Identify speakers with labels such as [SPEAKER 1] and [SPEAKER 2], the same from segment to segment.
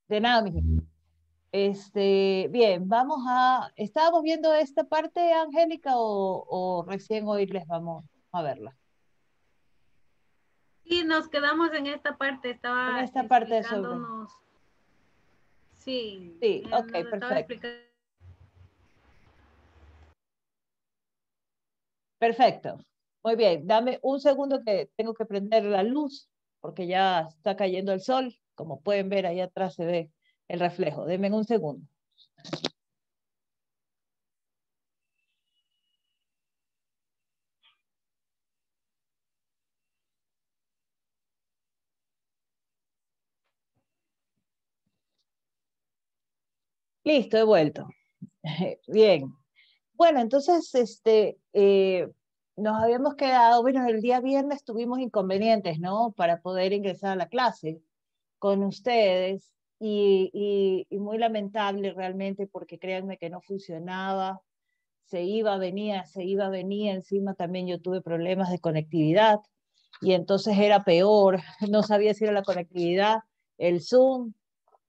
[SPEAKER 1] De nada, mija. Bien, ¿estábamos viendo esta parte, Angélica, o recién hoy les vamos a verla?
[SPEAKER 2] Sí, nos quedamos en esta parte,
[SPEAKER 1] En
[SPEAKER 2] estaba
[SPEAKER 1] esta parte sobre.
[SPEAKER 2] explicándonos, sí,
[SPEAKER 1] Sí, ok,
[SPEAKER 2] nos estaba
[SPEAKER 1] perfecto.
[SPEAKER 2] explicando.
[SPEAKER 1] Perfecto. Muy bien, dame un segundo que tengo que prender la luz, porque ya está cayendo el sol. Como pueden ver, ahí atrás se ve el reflejo. Denme un segundo. Listo, he vuelto. Bien. Bueno, entonces, nos habíamos quedado, bueno, el día viernes tuvimos inconvenientes, ¿no? Para poder ingresar a la clase con ustedes y muy lamentable realmente porque créanme que no funcionaba, se iba, venía, encima también yo tuve problemas de conectividad y entonces era peor, no sabía si era la conectividad, el Zoom,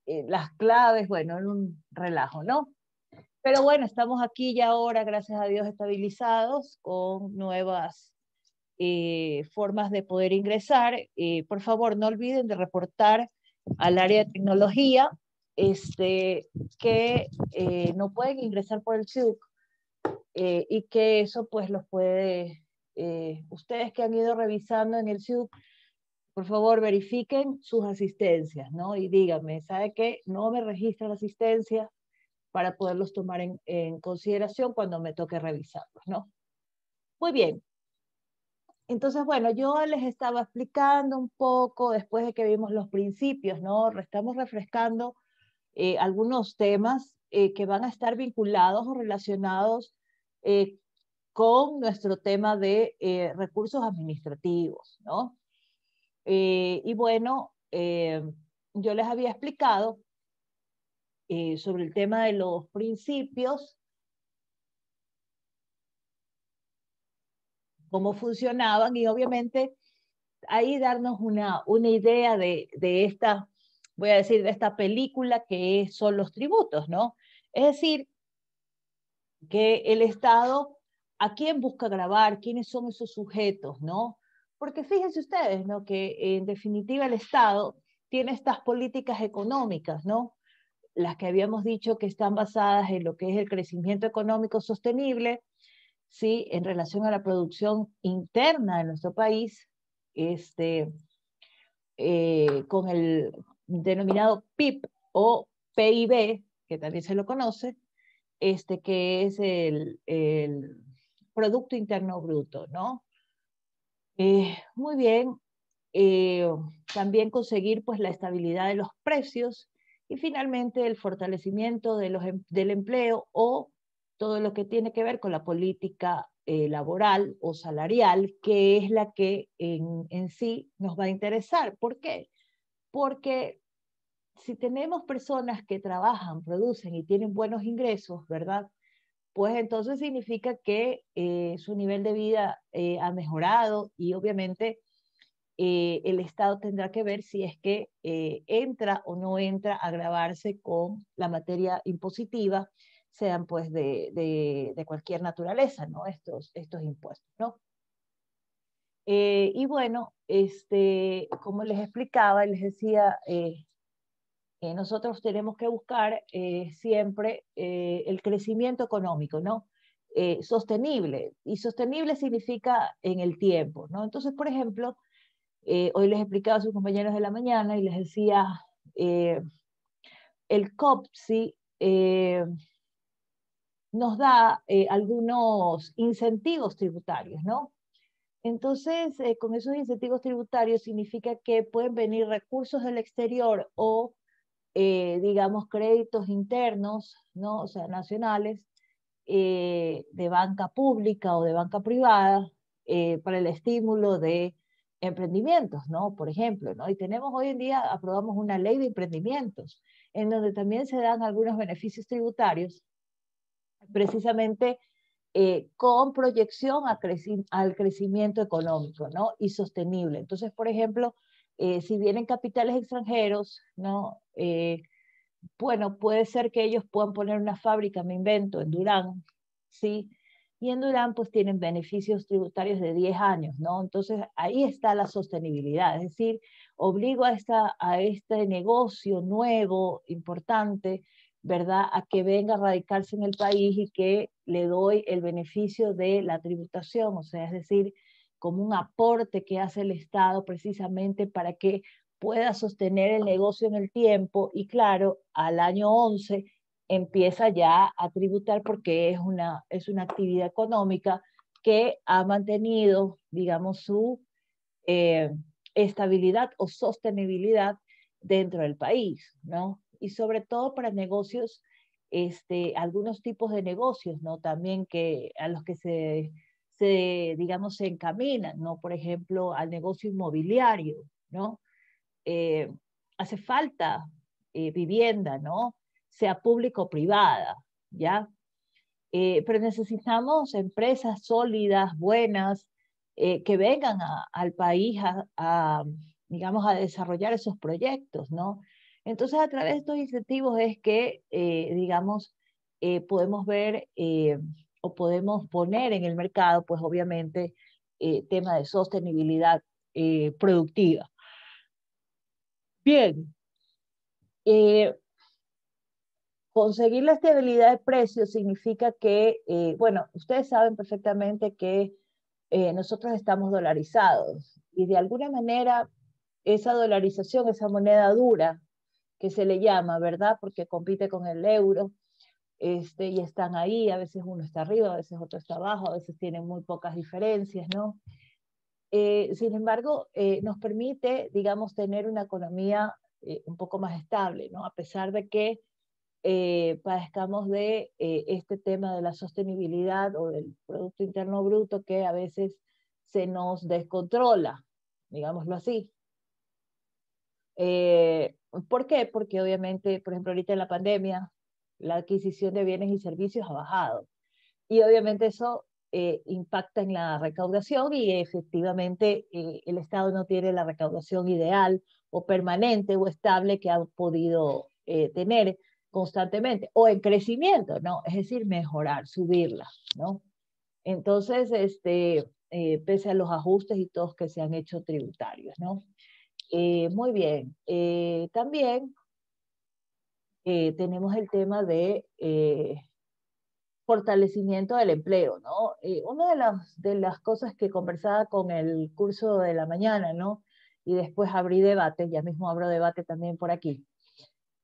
[SPEAKER 1] las claves, bueno, era un relajo, ¿no? Pero bueno, estamos aquí ya ahora, gracias a Dios, estabilizados con nuevas formas de poder ingresar. Por favor, no olviden de reportar al área de tecnología que no pueden ingresar por el SIUC y que eso pues los puede, ustedes que han ido revisando en el SIUC, por favor verifiquen sus asistencias, ¿no? Y díganme, ¿sabe qué? No me registra la asistencia, para poderlos tomar en consideración cuando me toque revisarlos, ¿no? Muy bien. Entonces, bueno, yo les estaba explicando un poco después de que vimos los principios, ¿no? Estamos refrescando algunos temas que van a estar vinculados o relacionados eh, con nuestro tema de recursos administrativos, ¿no? Y bueno, yo les había explicado sobre el tema de los principios, cómo funcionaban y obviamente ahí darnos una idea de esta, voy a decir, de esta película que son los tributos, ¿no? Es decir, que el Estado, ¿a quién busca grabar? ¿Quiénes son esos sujetos, no? Porque fíjense ustedes, ¿no? Que en definitiva el Estado tiene estas políticas económicas, ¿no? Las que habíamos dicho que están basadas en lo que es el crecimiento económico sostenible, ¿sí? En relación a la producción interna de nuestro país, con el denominado PIB o PIB, que también se lo conoce, que es el Producto Interno Bruto, ¿no? Muy bien, eh, también conseguir pues la estabilidad de los precios y finalmente el fortalecimiento de del empleo o todo lo que tiene que ver con la política laboral o salarial, que es la que en sí nos va a interesar. ¿Por qué? Porque si tenemos personas que trabajan, producen y tienen buenos ingresos, ¿verdad? Pues entonces significa que su nivel de vida ha mejorado y obviamente el Estado tendrá que ver si es que entra o no entra a gravarse con la materia impositiva, sean pues de cualquier naturaleza, ¿no? Estos impuestos, ¿no? Y bueno, como les explicaba, les decía, nosotros tenemos que buscar siempre el crecimiento económico, ¿no? Sostenible. Y sostenible significa en el tiempo, ¿no? Entonces, por ejemplo, hoy les explicaba a sus compañeros de la mañana y les decía, eh, el COPSI nos da algunos incentivos tributarios, ¿no? Entonces, con esos incentivos tributarios significa que pueden venir recursos del exterior o, digamos, créditos internos, ¿no? O sea, nacionales, de banca pública o de banca privada, para el estímulo de emprendimientos, ¿no? Por ejemplo, ¿no? Y tenemos hoy en día, aprobamos una ley de emprendimientos, en donde también se dan algunos beneficios tributarios, precisamente con proyección al crecimiento económico, ¿no? Y sostenible. Entonces, por ejemplo, Si vienen capitales extranjeros, ¿no? Bueno, puede ser que ellos puedan poner una fábrica, me invento, en Durán, ¿sí? Y en Durán pues tienen beneficios tributarios de 10 años, ¿no? Entonces ahí está la sostenibilidad, es decir, obligo a este negocio nuevo, importante, ¿verdad? A que venga a radicarse en el país y que le doy el beneficio de la tributación, o sea, es decir, como un aporte que hace el Estado precisamente para que pueda sostener el negocio en el tiempo y claro, al año 11 empieza ya a tributar porque es una actividad económica que ha mantenido, digamos, su eh, estabilidad o sostenibilidad dentro del país, ¿no? Y sobre todo para negocios, algunos tipos de negocios, ¿no? También que a los que digamos, se encaminan, ¿no? Por ejemplo, al negocio inmobiliario, ¿no? eh, Hace falta vivienda, ¿no? Sea pública o privada, ¿ya? Pero necesitamos empresas sólidas, buenas, que vengan al país digamos, a desarrollar esos proyectos, ¿no? Entonces, a través de estos incentivos es que, digamos, podemos ver o podemos poner en el mercado, pues obviamente, tema de sostenibilidad productiva. Bien, eh, conseguir la estabilidad de precios significa que, bueno, ustedes saben perfectamente que nosotros estamos dolarizados y de alguna manera esa dolarización, esa moneda dura que se le llama, ¿verdad? Porque compite con el euro, y están ahí, a veces uno está arriba, a veces otro está abajo, a veces tienen muy pocas diferencias, ¿no? Sin embargo, nos permite, digamos, tener una economía un poco más estable, ¿no? A pesar de que padezcamos de este tema de la sostenibilidad o del Producto Interno Bruto que a veces se nos descontrola, digámoslo así. ¿Por qué? Porque obviamente, por ejemplo, ahorita en la pandemia, la adquisición de bienes y servicios ha bajado. Y obviamente eso impacta en la recaudación y efectivamente el Estado no tiene la recaudación ideal o permanente o estable que ha podido tener constantemente o en crecimiento, ¿no? Es decir, mejorar, subirla, ¿no? Entonces, pese a los ajustes y todos que se han hecho tributarios, ¿no? Muy bien. También tenemos el tema de fortalecimiento del empleo, ¿no? Una de las cosas que conversaba con el curso de la mañana, ¿no? Y después abrí debate, ya mismo abro debate también por aquí.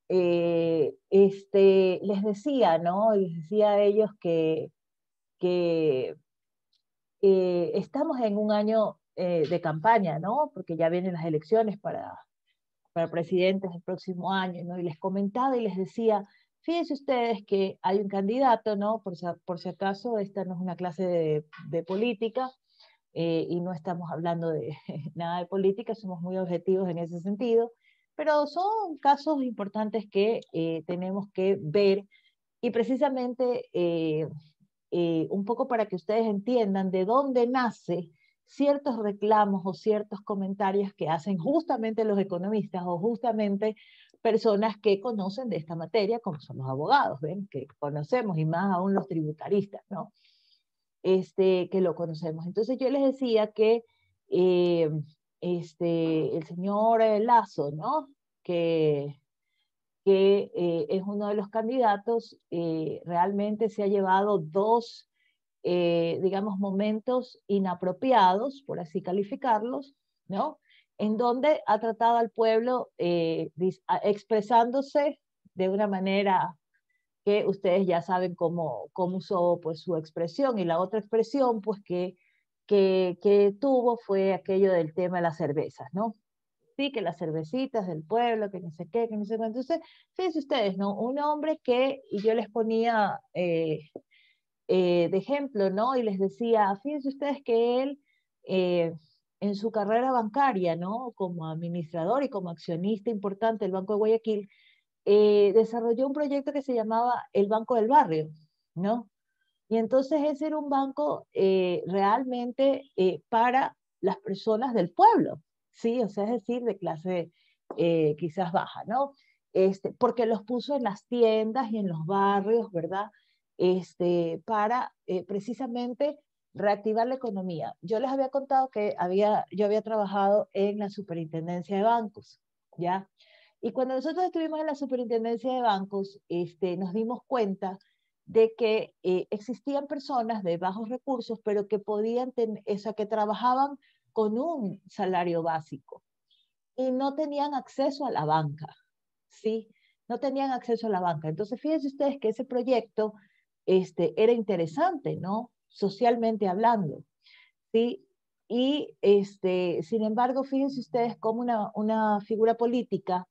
[SPEAKER 1] Les decía, ¿no? Les decía a ellos que estamos en un año de campaña, ¿no? Porque ya vienen las elecciones para presidentes el próximo año, ¿no? Y les comentaba y les decía, fíjense ustedes que hay un candidato, ¿no? Por si acaso, esta no es una clase de política y no estamos hablando de nada de política, somos muy objetivos en ese sentido, pero son casos importantes que tenemos que ver y precisamente un poco para que ustedes entiendan de dónde nace ciertos reclamos o ciertos comentarios que hacen justamente los economistas o justamente personas que conocen de esta materia, como son los abogados, ¿ven? Que conocemos, y más aún los tributaristas, ¿no? Que lo conocemos. Entonces yo les decía que eh, el señor Lazo, ¿no? Que es uno de los candidatos, realmente se ha llevado dos, digamos, momentos inapropiados, por así calificarlos, ¿no? En donde ha tratado al pueblo expresándose de una manera que ustedes ya saben cómo usó pues, su expresión. Y la otra expresión pues, que tuvo fue aquello del tema de las cervezas, ¿no? Sí, que las cervecitas del pueblo, que no sé qué, que no sé cuánto. Entonces, fíjense ustedes, ¿no? Un hombre que, y yo les ponía de ejemplo, ¿no? Y les decía, fíjense ustedes que él, eh, en su carrera bancaria, ¿no? Como administrador y como accionista importante del Banco de Guayaquil, desarrolló un proyecto que se llamaba el Banco del Barrio, ¿no? Y entonces ese era un banco realmente para las personas del pueblo, ¿sí? O sea, es decir, de clase quizás baja, ¿no? Porque los puso en las tiendas y en los barrios, ¿verdad? Para precisamente reactivar la economía. Yo les había contado que yo había trabajado en la superintendencia de bancos, ¿ya? Y cuando nosotros estuvimos en la superintendencia de bancos, nos dimos cuenta de que existían personas de bajos recursos, pero que podían tener, o sea, que trabajaban con un salario básico y no tenían acceso a la banca, ¿sí? No tenían acceso a la banca. Entonces, fíjense ustedes que ese proyecto era interesante, ¿no? Socialmente hablando, ¿sí? Y, sin embargo, fíjense ustedes cómo una figura política,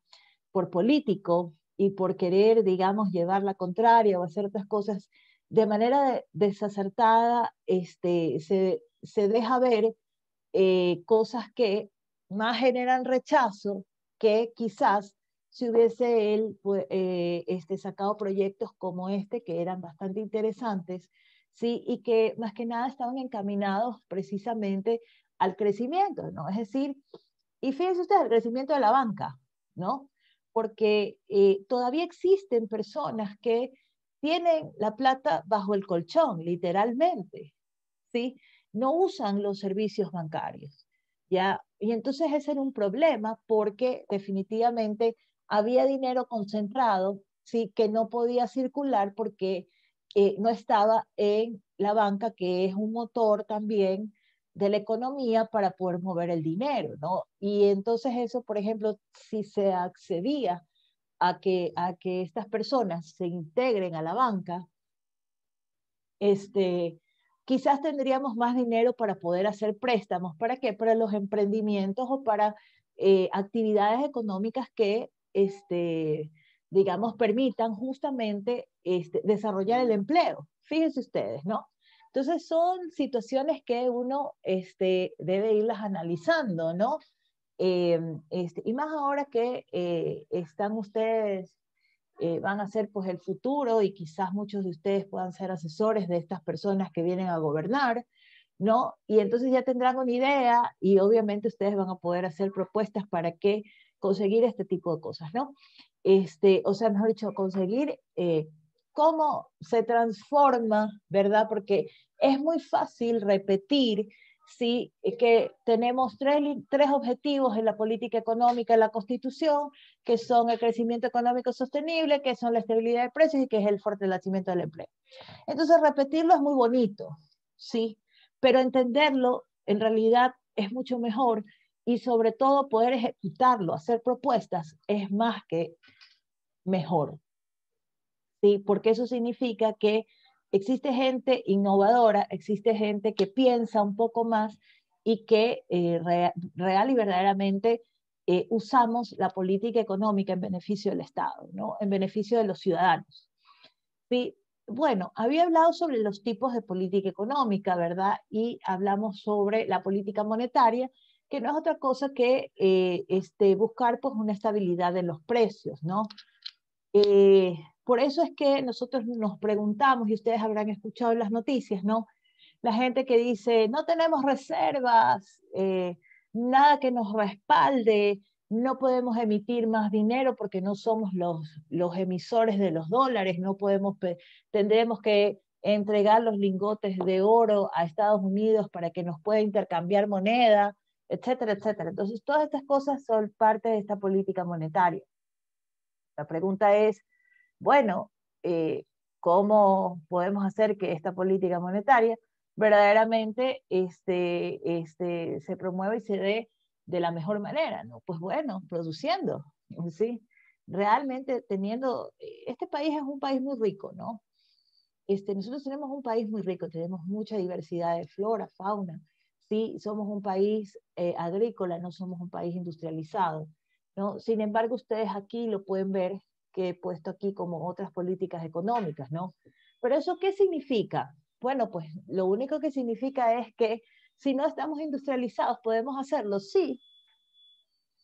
[SPEAKER 1] por político y por querer, digamos, llevar la contraria o hacer otras cosas de manera desacertada, se deja ver cosas que más generan rechazo que quizás si hubiese él pues, sacado proyectos como este, que eran bastante interesantes, ¿sí? Y que más que nada estaban encaminados precisamente al crecimiento, ¿no? Es decir, y fíjense ustedes, el crecimiento de la banca, ¿no? Porque todavía existen personas que tienen la plata bajo el colchón, literalmente, ¿sí? No usan los servicios bancarios, ¿ya? Y entonces ese era un problema porque definitivamente había dinero concentrado, ¿sí? Que no podía circular porque no estaba en la banca, que es un motor también de la economía para poder mover el dinero, ¿no? Y entonces eso, por ejemplo, si se accedía a que estas personas se integren a la banca, este, quizás tendríamos más dinero para poder hacer préstamos. ¿Para qué? Para los emprendimientos o para actividades económicas que, digamos, permitan justamente desarrollar el empleo. Fíjense ustedes, ¿no? Entonces son situaciones que uno debe irlas analizando, ¿no? Y más ahora que están ustedes van a ser pues el futuro y quizás muchos de ustedes puedan ser asesores de estas personas que vienen a gobernar, ¿no? Y entonces ya tendrán una idea y obviamente ustedes van a poder hacer propuestas para que conseguir este tipo de cosas, ¿no? O sea, mejor dicho, conseguir cómo se transforma, ¿verdad? Porque es muy fácil repetir sí, que tenemos tres objetivos en la política económica de la Constitución, que son el crecimiento económico sostenible, que son la estabilidad de precios y que es el fortalecimiento del empleo. Entonces, repetirlo es muy bonito, ¿sí? Pero entenderlo en realidad es mucho mejor y sobre todo poder ejecutarlo, hacer propuestas, es más que mejor, ¿sí? Porque eso significa que existe gente innovadora, existe gente que piensa un poco más y que real y verdaderamente usamos la política económica en beneficio del Estado, ¿no? En beneficio de los ciudadanos. Sí, bueno, había hablado sobre los tipos de política económica, ¿verdad? Y hablamos sobre la política monetaria, que no es otra cosa que buscar pues, una estabilidad de los precios, ¿no? Por eso es que nosotros nos preguntamos, y ustedes habrán escuchado en las noticias, ¿no? La gente que dice, no tenemos reservas, nada que nos respalde, no podemos emitir más dinero porque no somos los emisores de los dólares, no podemos, tendremos que entregar los lingotes de oro a Estados Unidos para que nos pueda intercambiar moneda, etcétera, etcétera. Entonces, todas estas cosas son parte de esta política monetaria. La pregunta es, bueno, ¿cómo podemos hacer que esta política monetaria verdaderamente se promueva y se dé de la mejor manera? ¿No? Pues bueno, produciendo, ¿sí? Realmente teniendo, este país es un país muy rico, ¿no? Nosotros tenemos un país muy rico, tenemos mucha diversidad de flora, fauna, ¿sí? Somos un país agrícola, no somos un país industrializado, ¿no? Sin embargo, ustedes aquí lo pueden ver que he puesto aquí como otras políticas económicas, ¿no? Pero ¿eso qué significa? Bueno, pues lo único que significa es que si no estamos industrializados, ¿podemos hacerlo? Sí,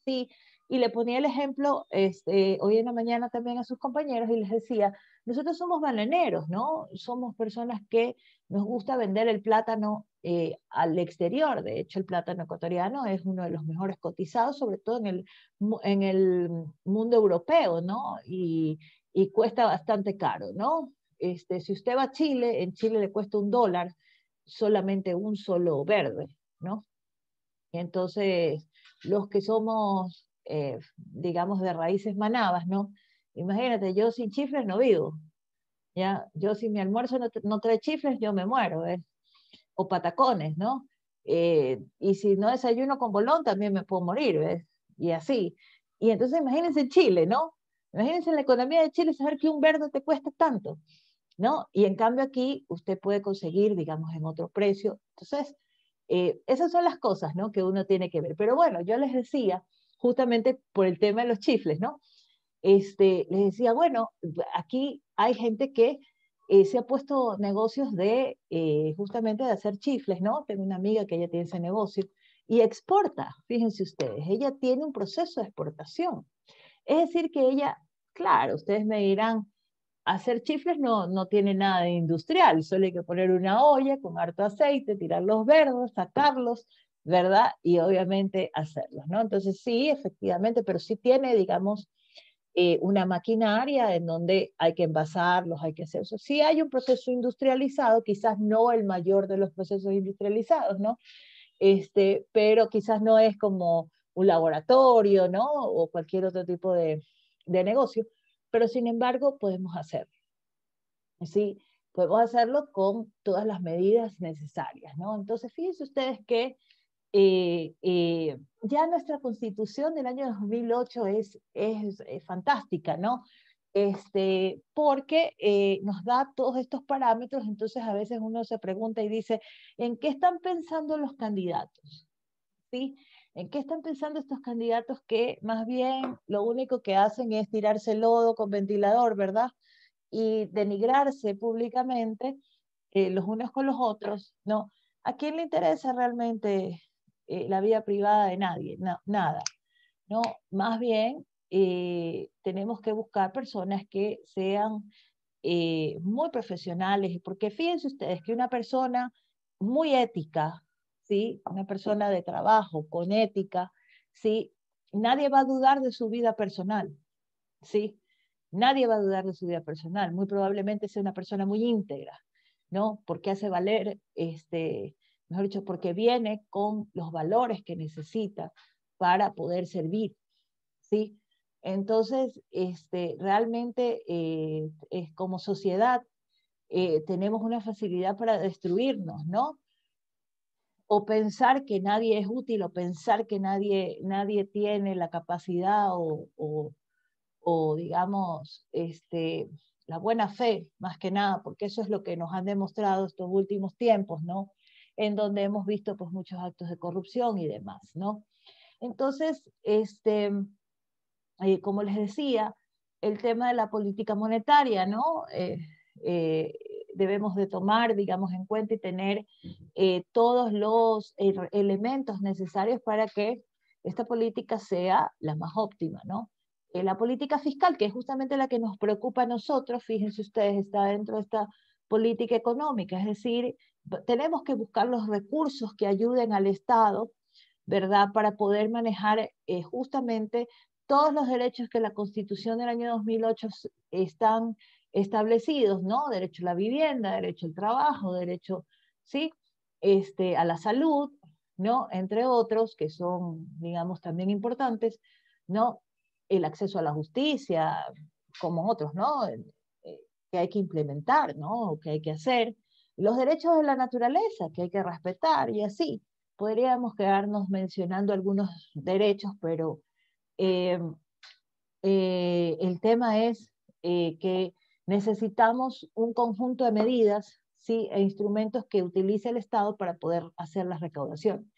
[SPEAKER 1] sí, Y le ponía el ejemplo hoy en la mañana también a sus compañeros y les decía, nosotros somos bananeros, ¿no? Somos personas que nos gusta vender el plátano al exterior. De hecho, el plátano ecuatoriano es uno de los mejores cotizados, sobre todo en el mundo europeo, ¿no? Y cuesta bastante caro, ¿no? Si usted va a Chile, en Chile le cuesta $1 solamente un solo verde, ¿no? Entonces, los que somos, digamos, de raíces manabas, ¿no? Imagínate, yo sin chifles no vivo, ¿ya? Yo si mi almuerzo no trae chifles, yo me muero, ¿eh? O patacones, ¿no? Y si no desayuno con bolón, también me puedo morir, ¿ves? Y así. Y entonces imagínense Chile, ¿no? Imagínense en la economía de Chile saber que un verde te cuesta tanto, ¿no? Y en cambio aquí usted puede conseguir, digamos, en otro precio. Entonces, esas son las cosas, ¿no? Que uno tiene que ver. Pero bueno, yo les decía, justamente por el tema de los chifles, ¿no? Les decía, bueno, aquí hay gente que se ha puesto negocios de justamente de hacer chifles, ¿no? Tengo una amiga que ella tiene ese negocio y exporta, fíjense ustedes, ella tiene un proceso de exportación. Es decir, que ella, claro, ustedes me dirán, hacer chifles no tiene nada de industrial, solo hay que poner una olla con harto aceite, tirar los verdes, sacarlos, ¿verdad? Y obviamente hacerlos, ¿no? Entonces sí, efectivamente, pero sí tiene, digamos, una maquinaria en donde hay que envasarlos, hay que hacer eso. Sí hay un proceso industrializado, quizás no el mayor de los procesos industrializados, ¿no? Pero quizás no es como un laboratorio, ¿no? O cualquier otro tipo de negocio, pero sin embargo podemos hacerlo, ¿sí? Podemos hacerlo con todas las medidas necesarias, ¿no? Entonces, fíjense ustedes que ya nuestra constitución del año 2008 es fantástica, ¿no? Porque nos da todos estos parámetros, entonces a veces uno se pregunta y dice, ¿en qué están pensando los candidatos? ¿Sí? ¿En qué están pensando estos candidatos que más bien lo único que hacen es tirarse lodo con ventilador, ¿verdad? Y denigrarse públicamente los unos con los otros, ¿no? ¿A quién le interesa realmente la vida privada de nadie? No, nada, ¿no? Más bien tenemos que buscar personas que sean muy profesionales, porque fíjense ustedes que una persona muy ética, ¿sí? Una persona de trabajo con ética, ¿sí? Nadie va a dudar de su vida personal, ¿sí? Nadie va a dudar de su vida personal. Muy probablemente sea una persona muy íntegra, ¿no? Porque hace valer, mejor dicho, porque viene con los valores que necesita para poder servir, ¿sí? Entonces, realmente como sociedad tenemos una facilidad para destruirnos, ¿no? O pensar que nadie es útil, o pensar que nadie tiene la capacidad o digamos, la buena fe, más que nada, porque eso es lo que nos han demostrado estos últimos tiempos, ¿no? En donde hemos visto pues muchos actos de corrupción y demás, ¿no? Entonces, como les decía, el tema de la política monetaria, ¿no? Eh, debemos de tomar, digamos, en cuenta y tener todos los elementos necesarios para que esta política sea la más óptima, ¿no? La política fiscal, que es justamente la que nos preocupa a nosotros, fíjense ustedes, está dentro de esta política económica, es decir, tenemos que buscar los recursos que ayuden al Estado, ¿verdad? Para poder manejar justamente todos los derechos que la Constitución del año 2008 están establecidos, ¿no? Derecho a la vivienda, derecho al trabajo, derecho, ¿sí? A la salud, ¿no? Entre otros, que son, digamos, también importantes, ¿no? El acceso a la justicia, como otros, ¿no? Que hay que implementar, ¿no? O que hay que hacer. Los derechos de la naturaleza, que hay que respetar y así. Podríamos quedarnos mencionando algunos derechos, pero eh, el tema es que necesitamos un conjunto de medidas, ¿sí? E instrumentos que utilice el Estado para poder hacer la recaudación.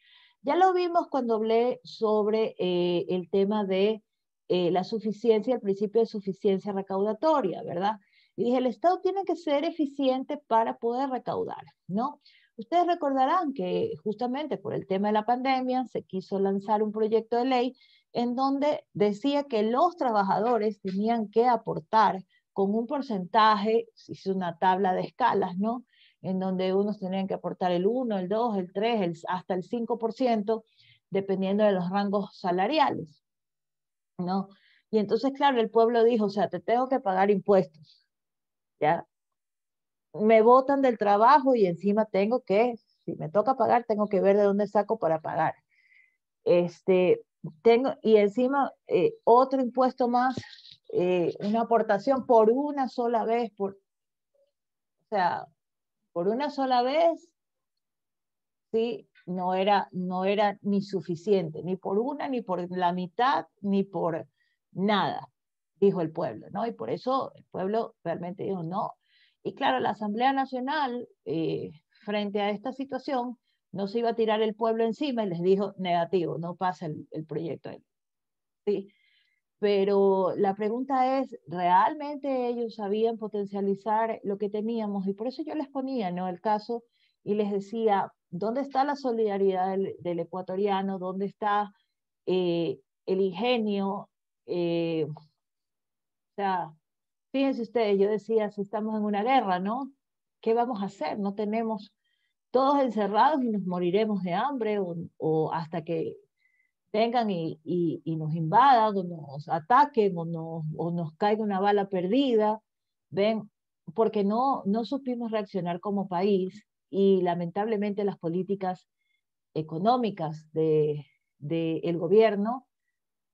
[SPEAKER 1] Ya lo vimos cuando hablé sobre el tema de la suficiencia, el principio de suficiencia recaudatoria, ¿verdad? Y dije, el Estado tiene que ser eficiente para poder recaudar, ¿no? Ustedes recordarán que justamente por el tema de la pandemia se quiso lanzar un proyecto de ley en donde decía que los trabajadores tenían que aportar con un porcentaje, hizo una tabla de escalas, ¿no? En donde unos tenían que aportar el 1, el 2, el 3, hasta el 5%, dependiendo de los rangos salariales, ¿no? Y entonces, claro, el pueblo dijo, o sea, te tengo que pagar impuestos, ¿ya? Me botan del trabajo y encima tengo que, si me toca pagar, tengo que ver de dónde saco para pagar. Y encima otro impuesto más, una aportación por una sola vez, o sea, por una sola vez, sí, no era ni suficiente, ni por una, ni por la mitad, ni por nada, dijo el pueblo, ¿no? Y por eso el pueblo realmente dijo no. Y claro, la Asamblea Nacional, frente a esta situación, no se iba a tirar el pueblo encima y les dijo negativo, no pasa el proyecto. Sí. Pero la pregunta es, ¿realmente ellos sabían potencializar lo que teníamos? Y por eso yo les ponía, ¿no?, el caso y les decía, ¿dónde está la solidaridad del ecuatoriano? ¿Dónde está el ingenio? O sea, fíjense ustedes, yo decía, si estamos en una guerra, ¿no? ¿Qué vamos a hacer? No tenemos todos encerrados y nos moriremos de hambre o hasta que vengan y nos invadan o nos ataquen o nos caiga una bala perdida, ven, porque no supimos reaccionar como país y lamentablemente las políticas económicas del gobierno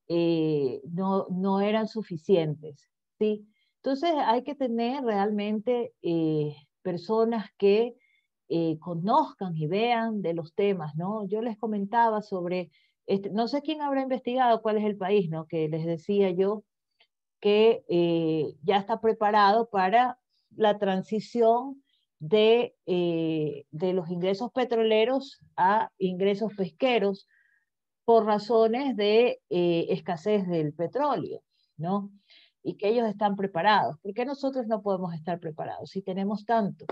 [SPEAKER 1] no eran suficientes, ¿sí? Entonces hay que tener realmente personas que conozcan y vean de los temas, ¿no? Yo les comentaba sobre, no sé quién habrá investigado cuál es el país, ¿no? Que les decía yo que ya está preparado para la transición de los ingresos petroleros a ingresos pesqueros por razones de escasez del petróleo, ¿no? Y que ellos están preparados. ¿Por qué nosotros no podemos estar preparados si tenemos tanto?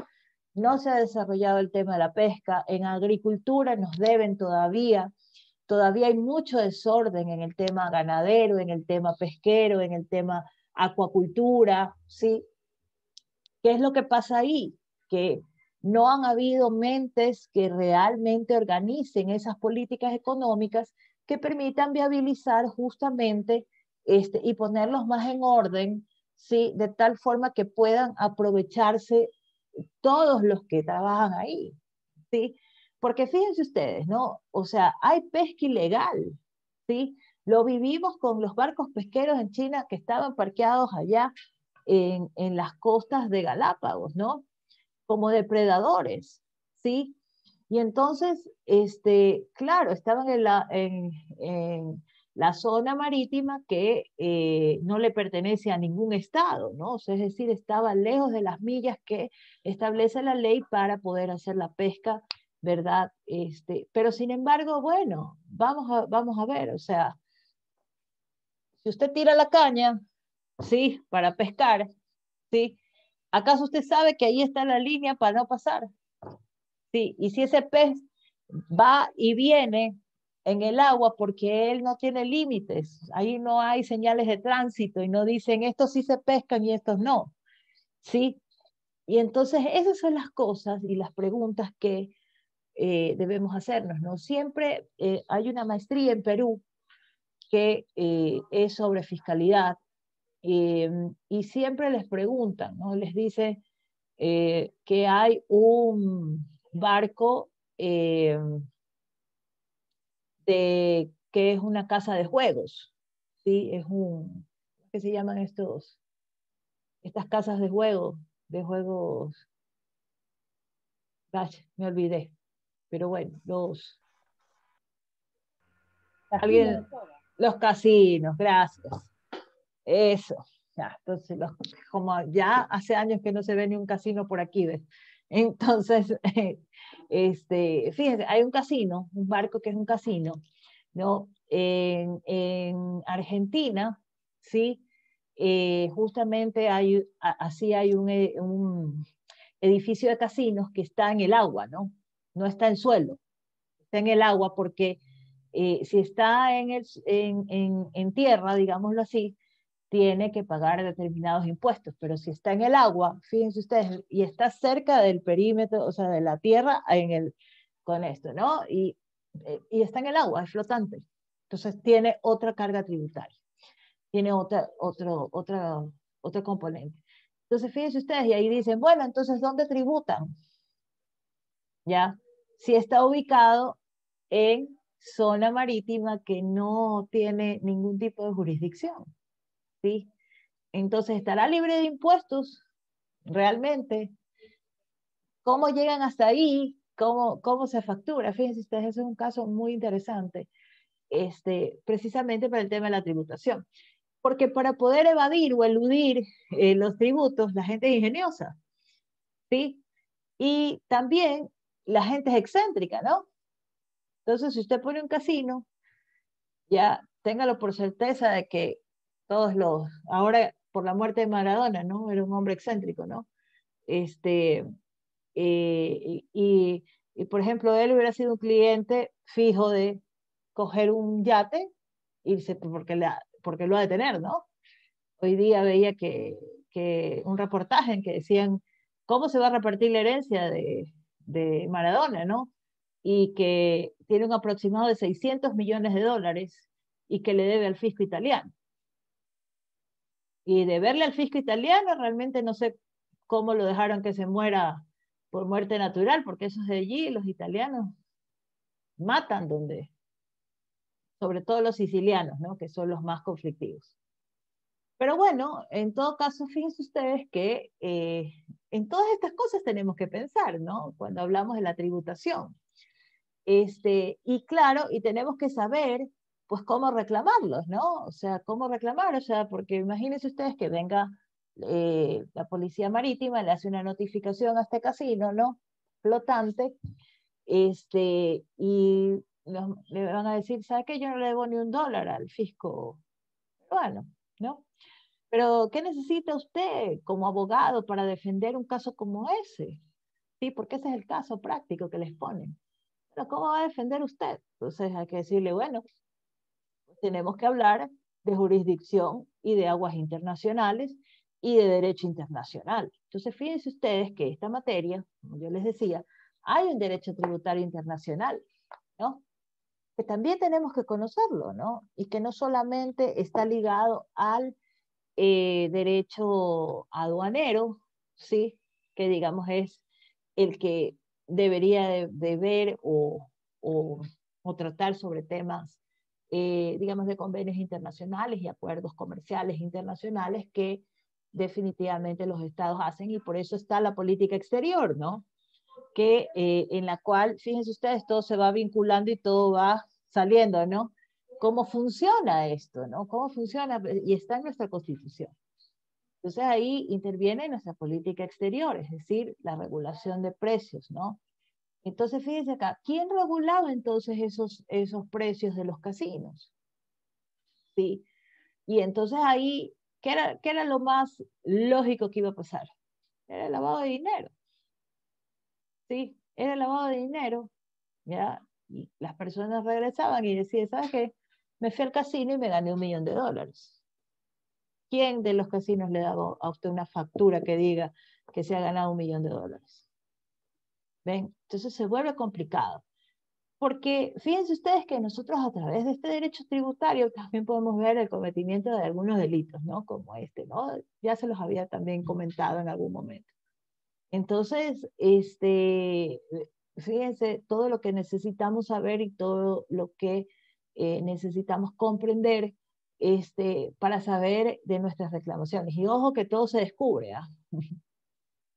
[SPEAKER 1] No se ha desarrollado el tema de la pesca. En agricultura nos deben todavía hay mucho desorden en el tema ganadero, en el tema pesquero, en el tema acuacultura, ¿sí? ¿Qué es lo que pasa ahí? Que no han habido mentes que realmente organicen esas políticas económicas que permitan viabilizar justamente y ponerlos más en orden, ¿sí? De tal forma que puedan aprovecharse todos los que trabajan ahí, ¿sí? Porque fíjense ustedes, ¿no? O sea, hay pesca ilegal, ¿sí? Lo vivimos con los barcos pesqueros en China que estaban parqueados allá en las costas de Galápagos, ¿no? Como depredadores, ¿sí? Y entonces, claro, estaban en la zona marítima que no le pertenece a ningún estado, ¿no? O sea, es decir, estaba lejos de las millas que establece la ley para poder hacer la pesca, ¿verdad? Pero sin embargo, bueno, vamos a ver, o sea, si usted tira la caña, ¿sí? Para pescar, ¿sí? ¿Acaso usted sabe que ahí está la línea para no pasar? Sí, y si ese pez va y viene en el agua porque él no tiene límites, ahí no hay señales de tránsito y no dicen estos sí se pescan y estos no, ¿sí? Y entonces esas son las cosas y las preguntas que debemos hacernos, ¿no? Siempre hay una maestría en Perú que es sobre fiscalidad y siempre les preguntan, ¿no? Les dice que hay un barco que es una casa de juegos, ¿sí? ¿Qué se llaman estas casas de juegos, me olvidé, pero bueno, alguien, los casinos, gracias, eso, ya, entonces, como ya hace años que no se ve ni un casino por aquí, ¿ves? Entonces, fíjense, hay un casino, un barco que es un casino, ¿no? En Argentina, ¿sí? Justamente así hay un edificio de casinos que está en el agua, ¿no? No está en suelo, está en el agua porque Si está en tierra, digámoslo así, tiene que pagar determinados impuestos, pero si está en el agua, fíjense ustedes, y está cerca del perímetro, o sea, de la tierra con esto, ¿no? Y está en el agua, es flotante. Entonces tiene otra carga tributaria, tiene otro componente. Entonces fíjense ustedes, y ahí dicen, bueno, entonces, ¿dónde tributan? ¿Ya? Si está ubicado en zona marítima que no tiene ningún tipo de jurisdicción, ¿sí? Entonces, ¿estará libre de impuestos realmente? ¿Cómo llegan hasta ahí? ¿Cómo se factura? Fíjense ustedes, ese es un caso muy interesante, precisamente para el tema de la tributación. Porque para poder evadir o eludir los tributos, la gente es ingeniosa, ¿sí? Y también la gente es excéntrica, ¿no? Entonces, si usted pone un casino, ya téngalo por certeza de que ahora por la muerte de Maradona, ¿no? Era un hombre excéntrico, ¿no? Este, y, por ejemplo, él hubiera sido un cliente fijo de coger un yate, irse porque lo ha de tener, ¿no? Hoy día veía que un reportaje en que decían cómo se va a repartir la herencia de Maradona, ¿no? Y que tiene un aproximado de 600 millones de dólares y que le debe al fisco italiano. Y deberle al fisco italiano, realmente no sé cómo lo dejaron que se muera por muerte natural, porque esos de allí, los italianos, matan sobre todo los sicilianos, ¿no? Que son los más conflictivos. Pero bueno, en todo caso, fíjense ustedes que en todas estas cosas tenemos que pensar, ¿no? Cuando hablamos de la tributación. Y claro, y tenemos que saber, pues, cómo reclamarlos, ¿no? O sea, cómo reclamar, o sea, porque imagínense ustedes que venga la policía marítima, le hace una notificación a este casino, ¿no? Flotante, y le van a decir, ¿sabe qué? Yo no le debo ni $1 al fisco peruano, ¿no? Pero, ¿qué necesita usted como abogado para defender un caso como ese? Sí, porque ese es el caso práctico que les ponen. Pero, ¿cómo va a defender usted? Entonces hay que decirle, bueno, tenemos que hablar de jurisdicción y de aguas internacionales y de derecho internacional. Entonces, fíjense ustedes que esta materia, como yo les decía, hay un derecho tributario internacional, ¿no? Que también tenemos que conocerlo, ¿no? Y que no solamente está ligado al derecho aduanero, ¿sí? Que digamos es el que debería de ver o, o tratar sobre temas, digamos, de convenios internacionales y acuerdos comerciales internacionales que definitivamente los estados hacen, y por eso está la política exterior, ¿no? En la cual, fíjense ustedes, todo se va vinculando y todo va saliendo, ¿no? ¿Cómo funciona esto, no? ¿Cómo funciona? Y está en nuestra Constitución. Entonces ahí interviene nuestra política exterior, es decir, la regulación de precios, ¿no? Entonces fíjense acá, ¿quién regulaba entonces esos precios de los casinos? ¿Sí? Y entonces ahí, ¿qué era lo más lógico que iba a pasar? Era el lavado de dinero, ¿sí? Era el lavado de dinero, ¿ya? Y las personas regresaban y decían, ¿sabes qué? Me fui al casino y me gané $1.000.000. ¿Quién de los casinos le daba a usted una factura que diga que se ha ganado $1.000.000? ¿Ven? Entonces se vuelve complicado. Porque fíjense ustedes que nosotros a través de este derecho tributario también podemos ver el cometimiento de algunos delitos, ¿no? Como este, ¿no? Ya se los había también comentado en algún momento. Entonces, fíjense todo lo que necesitamos saber y todo lo que necesitamos comprender para saber de nuestras reclamaciones. Y ojo que todo se descubre, ¿ah?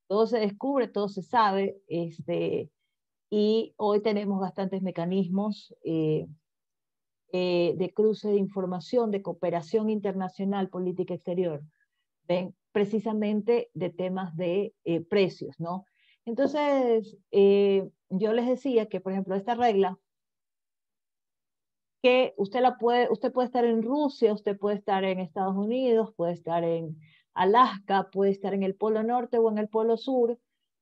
[SPEAKER 1] Todo se descubre, todo se sabe, y hoy tenemos bastantes mecanismos de cruce de información, de cooperación internacional, política exterior, ¿ven? Precisamente de temas de precios, ¿no? Entonces, yo les decía que, por ejemplo, esta regla, que usted puede estar en Rusia, usted puede estar en Estados Unidos, puede estar en Alaska, puede estar en el Polo Norte o en el Polo Sur,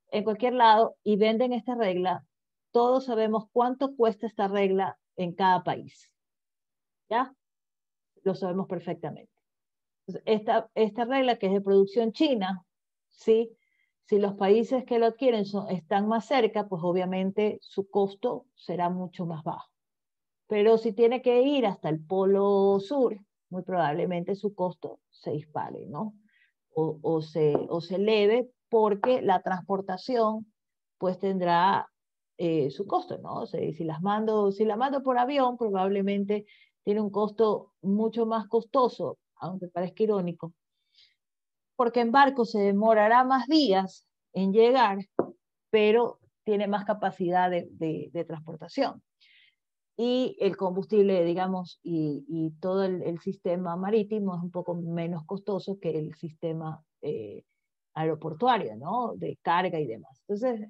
[SPEAKER 1] en cualquier lado, y venden esta regla. Todos sabemos cuánto cuesta esta regla en cada país. ¿Ya? Lo sabemos perfectamente. Entonces, esta regla que es de producción china, ¿sí? Si los países que lo adquieren están más cerca, pues obviamente su costo será mucho más bajo. Pero si tiene que ir hasta el polo sur, muy probablemente su costo se dispare, ¿no? O se eleve porque la transportación pues tendrá su costo, ¿no? O sea, si la mando por avión, probablemente tiene un costo mucho más costoso, aunque parezca irónico, porque en barco se demorará más días en llegar, pero tiene más capacidad de transportación. Y el combustible, digamos, y todo el sistema marítimo es un poco menos costoso que el sistema aeroportuario, ¿no? De carga y demás. Entonces,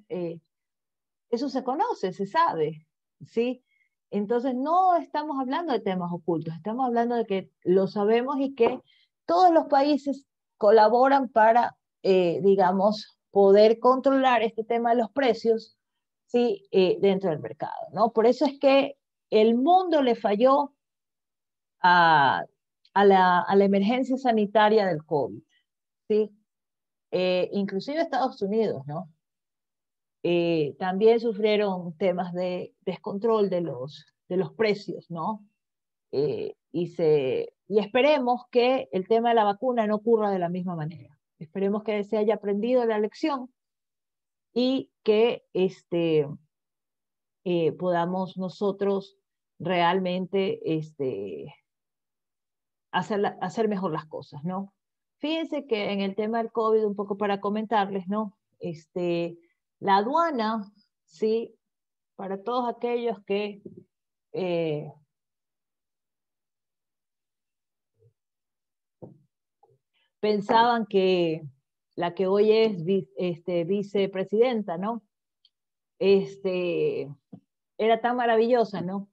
[SPEAKER 1] eso se conoce, se sabe, ¿sí? Entonces, no estamos hablando de temas ocultos, estamos hablando de que lo sabemos y que todos los países colaboran para, digamos, poder controlar este tema de los precios, ¿sí? Dentro del mercado, ¿no? Por eso es que el mundo le falló a, a la emergencia sanitaria del COVID, ¿sí? Inclusive Estados Unidos, ¿no? También sufrieron temas de descontrol de los precios, ¿no? Y esperemos que el tema de la vacuna no ocurra de la misma manera. Esperemos que se haya aprendido la lección y que podamos nosotros realmente hacer mejor las cosas, ¿no? Fíjense que en el tema del COVID, un poco para comentarles, ¿no? La aduana, ¿sí? Para todos aquellos que pensaban que la que hoy es vicepresidenta, ¿no? Era tan maravillosa, ¿no?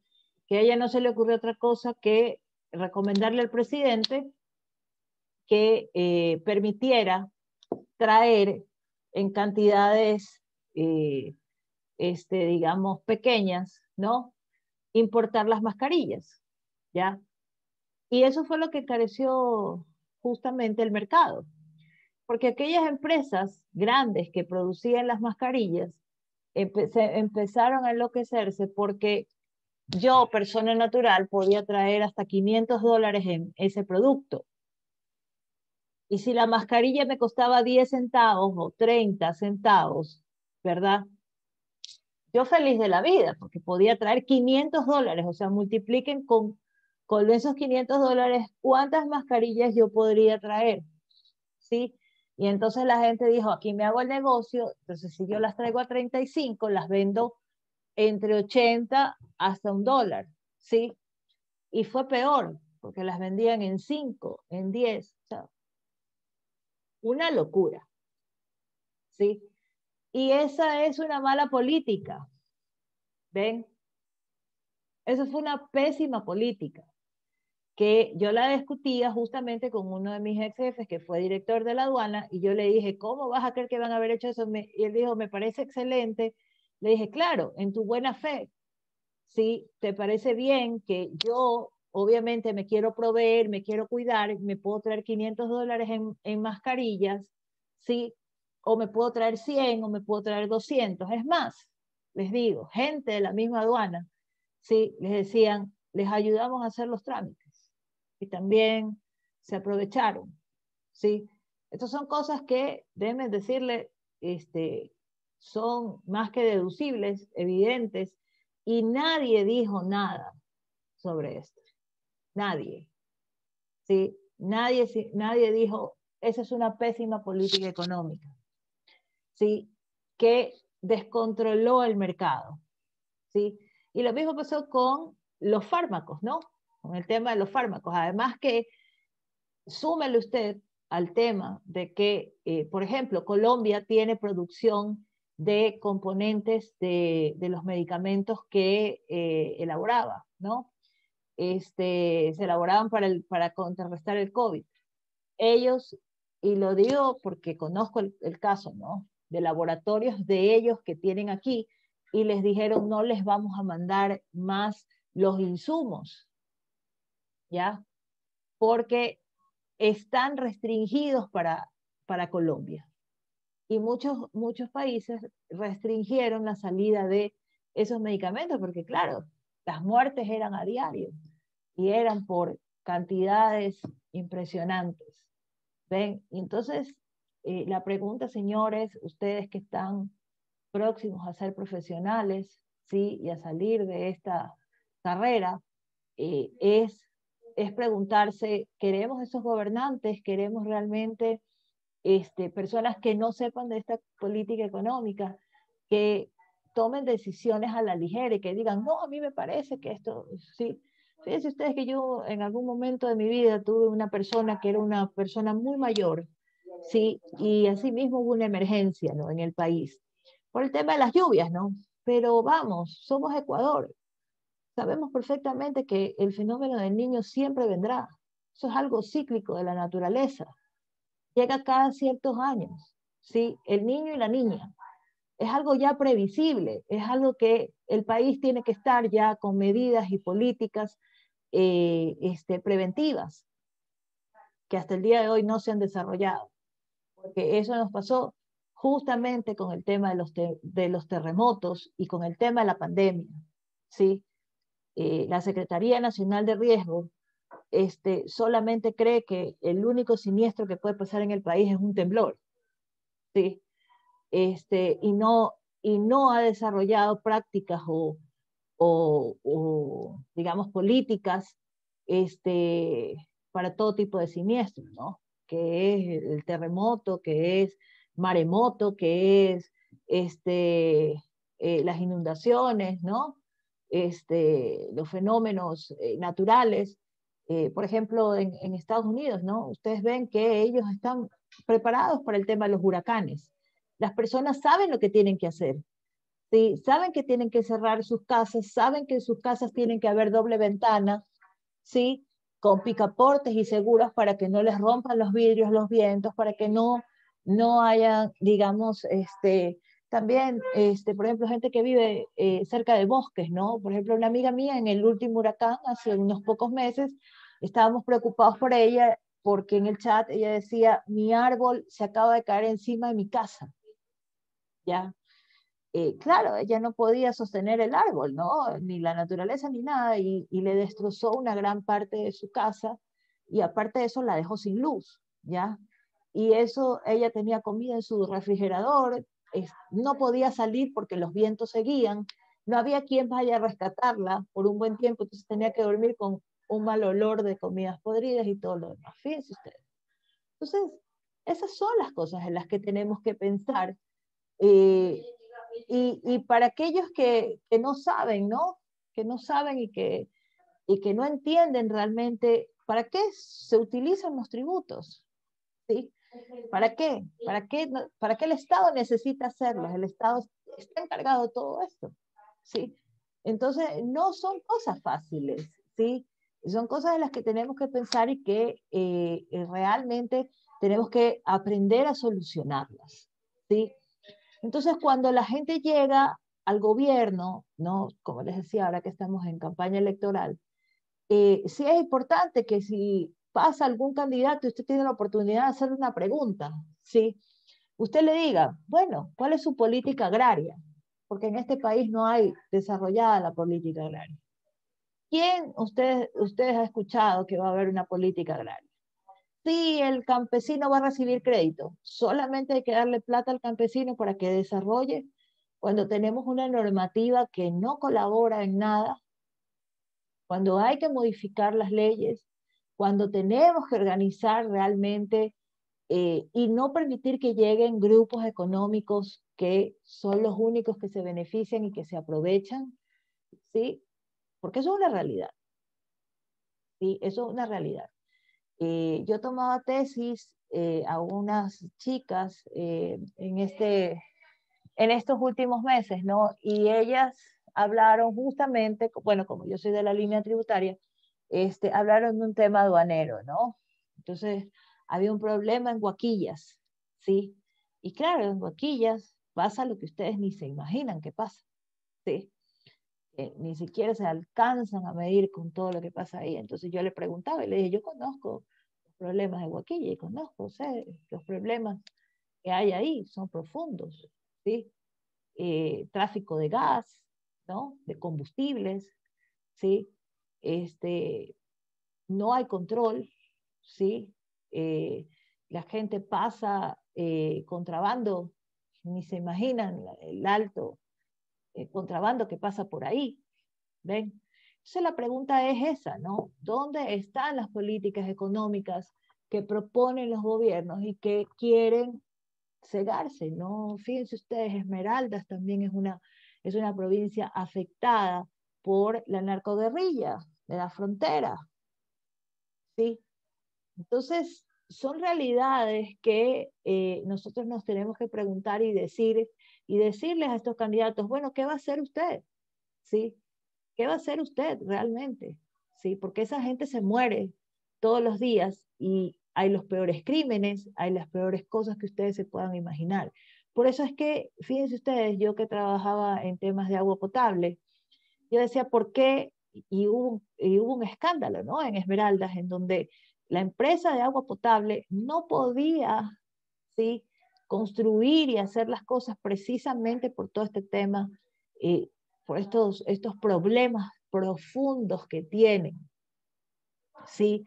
[SPEAKER 1] Que a ella no se le ocurrió otra cosa que recomendarle al presidente que permitiera traer en cantidades, digamos, pequeñas, ¿no? Importar las mascarillas, ¿ya? Y eso fue lo que encareció justamente el mercado, porque aquellas empresas grandes que producían las mascarillas empezaron a enloquecerse porque yo, persona natural, podía traer hasta $500 en ese producto. Y si la mascarilla me costaba 10 centavos o 30 centavos, ¿verdad? Yo feliz de la vida, porque podía traer $500, o sea, multipliquen con esos $500 cuántas mascarillas yo podría traer, ¿sí? Y entonces la gente dijo, aquí me hago el negocio, entonces si yo las traigo a 35, las vendo entre 80 hasta $1, ¿sí? Y fue peor, porque las vendían en 5, en 10, o sea, una locura, ¿sí? Y esa es una mala política, ¿ven? Esa fue una pésima política, que yo la discutía justamente con uno de mis ex jefes, que fue director de la aduana, y yo le dije, ¿cómo vas a creer que van a haber hecho eso? Y él dijo, me parece excelente. Le dije, claro, en tu buena fe, ¿sí? ¿Te parece bien que yo, obviamente, me quiero proveer, me quiero cuidar, me puedo traer $500 en mascarillas, ¿sí? O me puedo traer 100 o me puedo traer 200. Es más, les digo, gente de la misma aduana, ¿sí? Les decían, les ayudamos a hacer los trámites. Y también se aprovecharon, ¿sí? Estas son cosas que, déjenme decirle, son más que deducibles, evidentes, y nadie dijo nada sobre esto. Nadie. ¿Sí? Nadie dijo, esa es una pésima política económica. ¿Sí? Que descontroló el mercado. ¿Sí? Y lo mismo pasó con los fármacos, ¿no? Con el tema de los fármacos. Además que, súmele usted al tema de que, por ejemplo, Colombia tiene producción de componentes de los medicamentos que elaboraba, ¿no? Se elaboraban para contrarrestar el COVID. Ellos, y lo digo porque conozco el caso, ¿no? De laboratorios de ellos que tienen aquí, y les dijeron, no les vamos a mandar más los insumos, ¿ya? Porque están restringidos para Colombia. Y muchos países restringieron la salida de esos medicamentos, porque claro, las muertes eran a diario y eran por cantidades impresionantes. ¿Ven? Y entonces, la pregunta, señores, ustedes que están próximos a ser profesionales, ¿sí? Y a salir de esta carrera, eh, es, es preguntarse, ¿queremos esos gobernantes? ¿Queremos realmente personas que no sepan de esta política económica, que tomen decisiones a la ligera y que digan, no, a mí me parece que esto, sí. Fíjense ustedes que yo en algún momento de mi vida tuve una persona que era una persona muy mayor, sí, y así mismo hubo una emergencia, ¿no? En el país, por el tema de las lluvias, ¿no? Pero vamos, somos Ecuador, sabemos perfectamente que el fenómeno del niño siempre vendrá, eso es algo cíclico de la naturaleza, llega cada ciertos años, ¿sí? El niño y la niña. Es algo ya previsible, es algo que el país tiene que estar ya con medidas y políticas preventivas, que hasta el día de hoy no se han desarrollado, porque eso nos pasó justamente con el tema de los terremotos y con el tema de la pandemia, ¿sí? La Secretaría Nacional de Riesgo solamente cree que el único siniestro que puede pasar en el país es un temblor, ¿sí? Y no ha desarrollado prácticas digamos, políticas para todo tipo de siniestros, ¿no? Que es el terremoto, que es maremoto, que es las inundaciones, ¿no? Los fenómenos naturales. Por ejemplo, en Estados Unidos, ¿no? Ustedes ven que ellos están preparados para el tema de los huracanes. Las personas saben lo que tienen que hacer, ¿sí? Saben que tienen que cerrar sus casas, saben que en sus casas tienen que haber doble ventana, ¿sí? Con picaportes y seguros para que no les rompan los vidrios, los vientos, para que no haya, digamos, también, por ejemplo, gente que vive cerca de bosques, ¿no? Por ejemplo, una amiga mía en el último huracán, hace unos pocos meses, estábamos preocupados por ella porque en el chat ella decía, mi árbol se acaba de caer encima de mi casa, ¿ya? Claro, ella no podía sostener el árbol, ¿no? Ni la naturaleza ni nada, y le destrozó una gran parte de su casa, y aparte de eso la dejó sin luz, ¿ya? Y eso, ella tenía comida en su refrigerador, no podía salir porque los vientos seguían, no había quien vaya a rescatarla por un buen tiempo, entonces tenía que dormir con un mal olor de comidas podridas y todo lo demás. Fíjense ustedes. Entonces, esas son las cosas en las que tenemos que pensar. eh, y para aquellos que no saben, ¿no? Que no saben y que no entienden realmente para qué se utilizan los tributos, ¿sí? ¿Para qué? ¿Para qué el Estado necesita hacerlos? El Estado está encargado de todo esto, ¿sí? Entonces, no son cosas fáciles, ¿sí? Son cosas en las que tenemos que pensar y que realmente tenemos que aprender a solucionarlas, ¿sí? Entonces, cuando la gente llega al gobierno, ¿no? Como les decía, ahora que estamos en campaña electoral, sí es importante que si pasa algún candidato y usted tiene la oportunidad de hacerle una pregunta, ¿sí? Usted le diga, bueno, ¿cuál es su política agraria? Porque en este país no hay desarrollada la política agraria. ¿Quién ustedes ha escuchado que va a haber una política agraria? Sí, el campesino va a recibir crédito. Solamente hay que darle plata al campesino para que desarrolle cuando tenemos una normativa que no colabora en nada, cuando hay que modificar las leyes, cuando tenemos que organizar realmente y no permitir que lleguen grupos económicos que son los únicos que se benefician y que se aprovechan, ¿sí? Porque eso es una realidad, ¿sí? Eso es una realidad. Yo tomaba tesis a unas chicas en estos últimos meses, ¿no? Y ellas hablaron justamente, bueno, como yo soy de la línea tributaria, hablaron de un tema aduanero, ¿no? Entonces, había un problema en Guaquillas, ¿sí? Y claro, en Guaquillas pasa lo que ustedes ni se imaginan que pasa, ¿sí? ni siquiera se alcanzan a medir con todo lo que pasa ahí. Entonces yo le preguntaba y le dije, yo conozco los problemas de Huaquilla y conozco, sé, los problemas que hay ahí, son profundos, ¿sí? Tráfico de gas, ¿no? De combustibles, ¿sí? No hay control, ¿sí? La gente pasa contrabando, ni se imaginan el alto contrabando que pasa por ahí, ¿ven? Entonces la pregunta es esa, ¿no? ¿Dónde están las políticas económicas que proponen los gobiernos y que quieren cegarse, ¿no? Fíjense ustedes, Esmeraldas también es una provincia afectada por la narcoguerrilla de la frontera, ¿sí? Entonces, son realidades que nosotros nos tenemos que preguntar y decirles a estos candidatos, bueno, ¿qué va a hacer usted? ¿Sí? ¿Qué va a hacer usted realmente? ¿Sí? Porque esa gente se muere todos los días y hay los peores crímenes, hay las peores cosas que ustedes se puedan imaginar. Por eso es que, fíjense ustedes, yo que trabajaba en temas de agua potable, yo decía, ¿por qué? Y hubo un escándalo, ¿no? En Esmeraldas, en donde la empresa de agua potable no podía, ¿sí? Construir y hacer las cosas precisamente por todo este tema, por estos problemas profundos que tienen, ¿sí?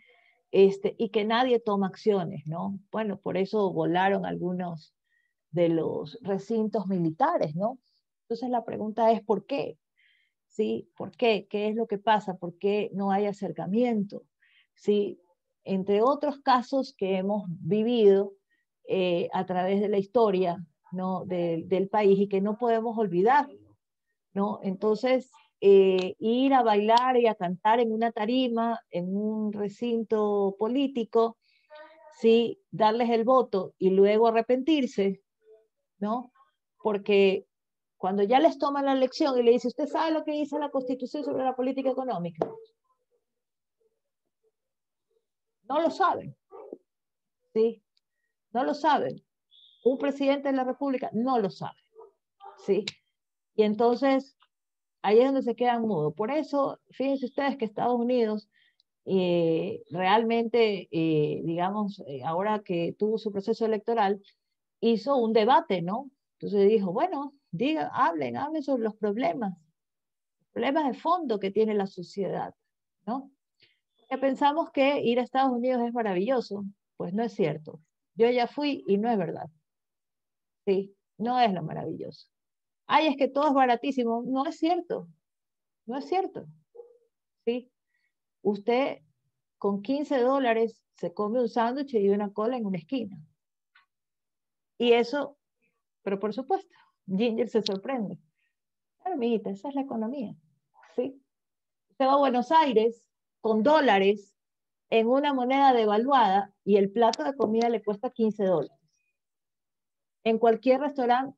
[SPEAKER 1] Y que nadie toma acciones, ¿no? Bueno, por eso volaron algunos de los recintos militares, ¿no? Entonces la pregunta es, ¿por qué? ¿Sí? ¿Por qué? ¿Qué es lo que pasa? ¿Por qué no hay acercamiento? ¿Sí? Entre otros casos que hemos vivido a través de la historia, ¿no? Del país y que no podemos olvidar, ¿no? Entonces, ir a bailar y a cantar en una tarima, en un recinto político, ¿sí? Darles el voto y luego arrepentirse, ¿no? Porque cuando ya les toman la elección y le dice, ¿usted sabe lo que dice la Constitución sobre la política económica? No lo saben, ¿sí? No lo saben. Un presidente de la República no lo sabe, ¿sí? Y entonces, ahí es donde se quedan mudos. Por eso, fíjense ustedes que Estados Unidos realmente, digamos, ahora que tuvo su proceso electoral, hizo un debate, ¿no? Entonces dijo, bueno, hablen sobre los problemas de fondo que tiene la sociedad, ¿no? Que pensamos que ir a Estados Unidos es maravilloso, pues no es cierto. Yo ya fui y no es verdad, ¿sí? No es lo maravilloso. Ay, es que todo es baratísimo. No es cierto, no es cierto, ¿sí? Usted con $15 se come un sándwich y una cola en una esquina. Y eso, pero por supuesto, Ginger se sorprende. Claro, amiguita, esa es la economía, ¿sí? Usted va a Buenos Aires con dólares en una moneda devaluada y el plato de comida le cuesta $15. En cualquier restaurante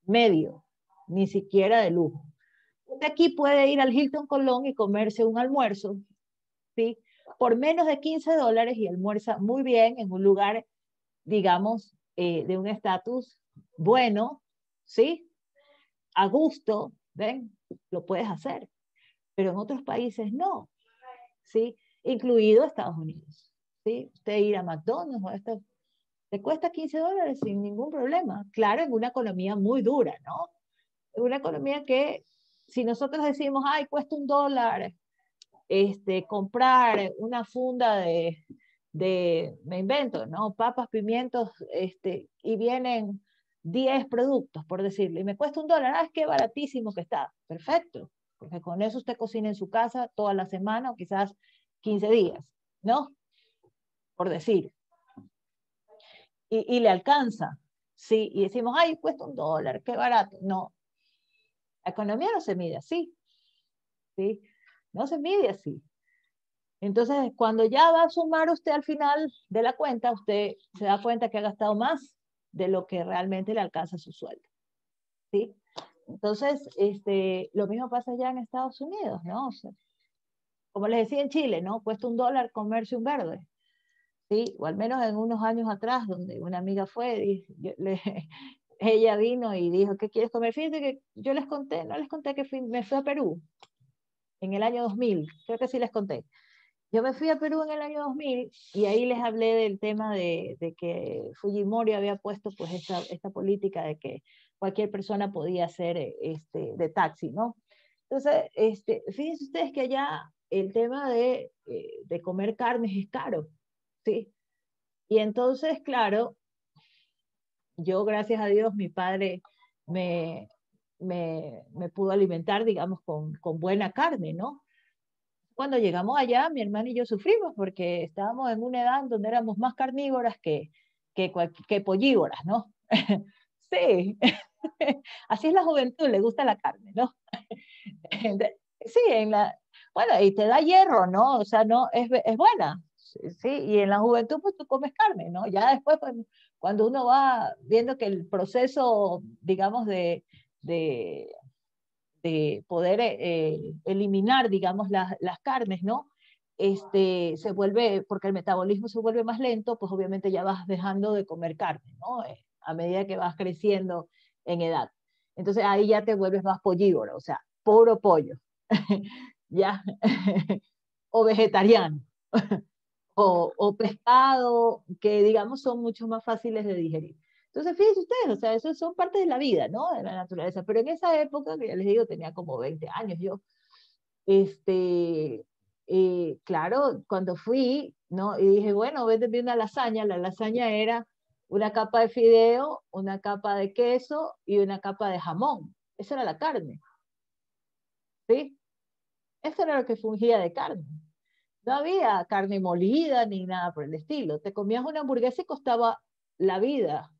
[SPEAKER 1] medio, ni siquiera de lujo. Usted aquí puede ir al Hilton Colón y comerse un almuerzo, ¿sí? Por menos de $15 y almuerza muy bien en un lugar, digamos, de un estatus bueno, ¿sí? A gusto, ¿ven? Lo puedes hacer. Pero en otros países no, ¿sí? Incluido Estados Unidos, ¿sí? Usted ir a McDonald's o esto, le cuesta $15 sin ningún problema. Claro, en una economía muy dura, ¿no? En una economía que, si nosotros decimos, ay, cuesta $1, comprar una funda me invento, ¿no? Papas, pimientos, y vienen 10 productos, por decirle, y me cuesta $1, es que baratísimo que está. Perfecto, porque con eso usted cocina en su casa toda la semana o quizás 15 días, ¿no? Por decir. Y le alcanza, ¿sí? Y decimos, ay, cuesta $1, qué barato. No, la economía no se mide así, ¿sí? No se mide así. Entonces, cuando ya va a sumar usted al final de la cuenta, usted se da cuenta que ha gastado más de lo que realmente le alcanza su sueldo, ¿sí? Entonces, lo mismo pasa ya en Estados Unidos, ¿no? O sea, como les decía en Chile, ¿no? Cuesta $1 comerse un verde, ¿sí? O al menos en unos años atrás, donde una amiga fue, ella vino y dijo, ¿qué quieres comer? Fíjense que yo les conté, no les conté que me fui a Perú en el año 2000, creo que sí les conté. Yo me fui a Perú en el año 2000 y ahí les hablé del tema de que Fujimori había puesto pues esta política de que cualquier persona podía ser de taxi, ¿no? Entonces, fíjense ustedes que allá el tema de comer carnes es caro, ¿sí? Y entonces, claro, yo, gracias a Dios, mi padre me, me pudo alimentar, digamos, con buena carne, ¿no? Cuando llegamos allá, mi hermana y yo sufrimos porque estábamos en una edad donde éramos más carnívoras que pollívoras, ¿no? Sí, así es la juventud, le gusta la carne, ¿no? Sí, bueno, y te da hierro, ¿no? O sea, no, es buena, sí, y en la juventud pues tú comes carne, ¿no? Ya después cuando uno va viendo que el proceso, digamos, de, de poder eliminar, digamos, las carnes, ¿no? Se vuelve, porque el metabolismo se vuelve más lento, pues obviamente ya vas dejando de comer carne, ¿no? A medida que vas creciendo en edad. Entonces ahí ya te vuelves más pollívoro, o sea, puro pollo, ya, o vegetariano, o pescado, que digamos son mucho más fáciles de digerir. Entonces, fíjense ustedes, o sea, eso son partes de la vida, ¿no? De la naturaleza. Pero en esa época, que ya les digo, tenía como 20 años yo, claro, cuando fui, ¿no? Y dije, bueno, vete una lasaña. La lasaña era una capa de fideo, una capa de queso y una capa de jamón. Esa era la carne, ¿sí? Eso era lo que fungía de carne. No había carne molida ni nada por el estilo. Te comías una hamburguesa y costaba la vida.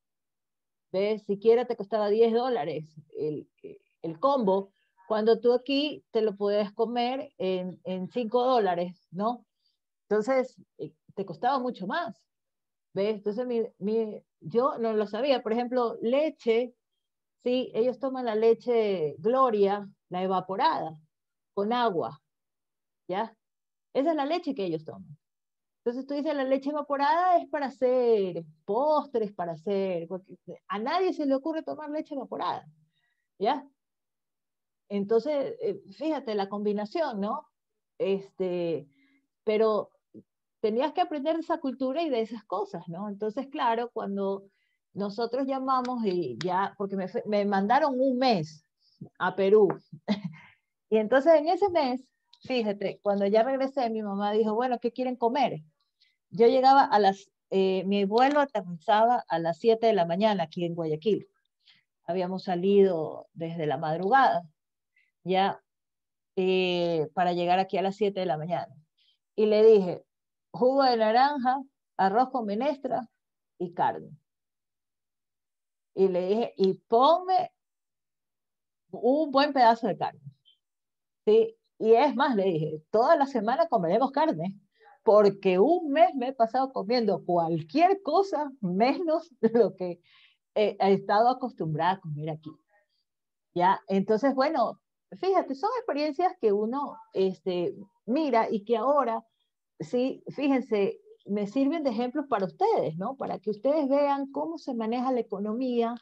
[SPEAKER 1] ¿Ves? Siquiera te costaba $10 el combo, cuando tú aquí te lo puedes comer en $5, ¿no? Entonces, te costaba mucho más. ¿Ves? Entonces, yo no lo sabía. Por ejemplo, leche, sí, ellos toman la leche Gloria, la evaporada, con agua, ¿ya? Esa es la leche que ellos toman. Entonces tú dices, la leche evaporada es para hacer postres, para hacer... A nadie se le ocurre tomar leche evaporada, ¿ya? Entonces, fíjate la combinación, ¿no? Pero tenías que aprender de esa cultura y de esas cosas, ¿no? Entonces, claro, cuando nosotros llamamos y ya, porque me mandaron un mes a Perú, y entonces en ese mes, fíjate, cuando ya regresé, mi mamá dijo, bueno, ¿qué quieren comer? Yo llegaba mi vuelo aterrizaba a las 7 de la mañana aquí en Guayaquil. Habíamos salido desde la madrugada, ya, para llegar aquí a las 7 de la mañana. Y le dije, jugo de naranja, arroz con menestra y carne. Y le dije, y ponme un buen pedazo de carne. ¿Sí? Y es más, le dije, toda la semana comeremos carne, porque un mes me he pasado comiendo cualquier cosa menos de lo que he estado acostumbrada a comer aquí. ¿Ya? Entonces, bueno, fíjate, son experiencias que uno mira y que ahora, sí, fíjense, me sirven de ejemplos para ustedes, ¿no? Para que ustedes vean cómo se maneja la economía,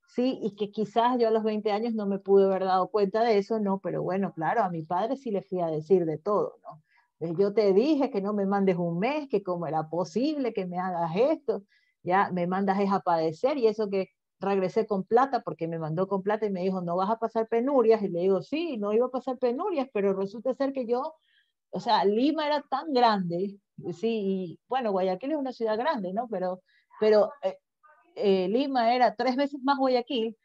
[SPEAKER 1] sí, y que quizás yo a los 20 años no me pude haber dado cuenta de eso, ¿no? Pero bueno, claro, a mi padre sí le fui a decir de todo, ¿no? Yo te dije que no me mandes un mes, que cómo era posible que me hagas esto, ya me mandas es a padecer y eso que regresé con plata porque me mandó con plata y me dijo, no vas a pasar penurias, y le digo, sí, no iba a pasar penurias, pero resulta ser que yo, o sea, Lima era tan grande, sí, y bueno, Guayaquil es una ciudad grande, ¿no? Pero Lima era 3 veces más Guayaquil,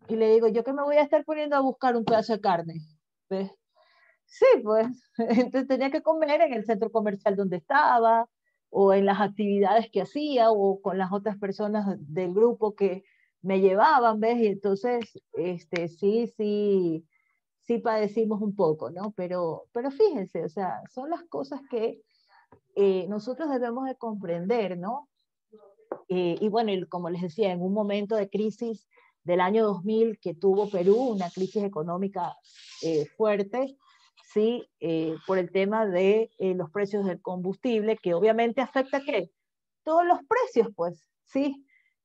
[SPEAKER 1] y le digo, ¿yo qué me voy a estar poniendo a buscar un pedazo de carne? ¿Ves? Sí, pues, entonces tenía que comer en el centro comercial donde estaba, o en las actividades que hacía, o con las otras personas del grupo que me llevaban, ¿ves? Y entonces, sí padecimos un poco, ¿no? Pero fíjense, o sea, son las cosas que nosotros debemos de comprender, ¿no? Y bueno, y como les decía, en un momento de crisis del año 2000 que tuvo Perú, una crisis económica fuerte, sí, por el tema de los precios del combustible, que obviamente afecta ¿qué? Todos los precios, pues, sí.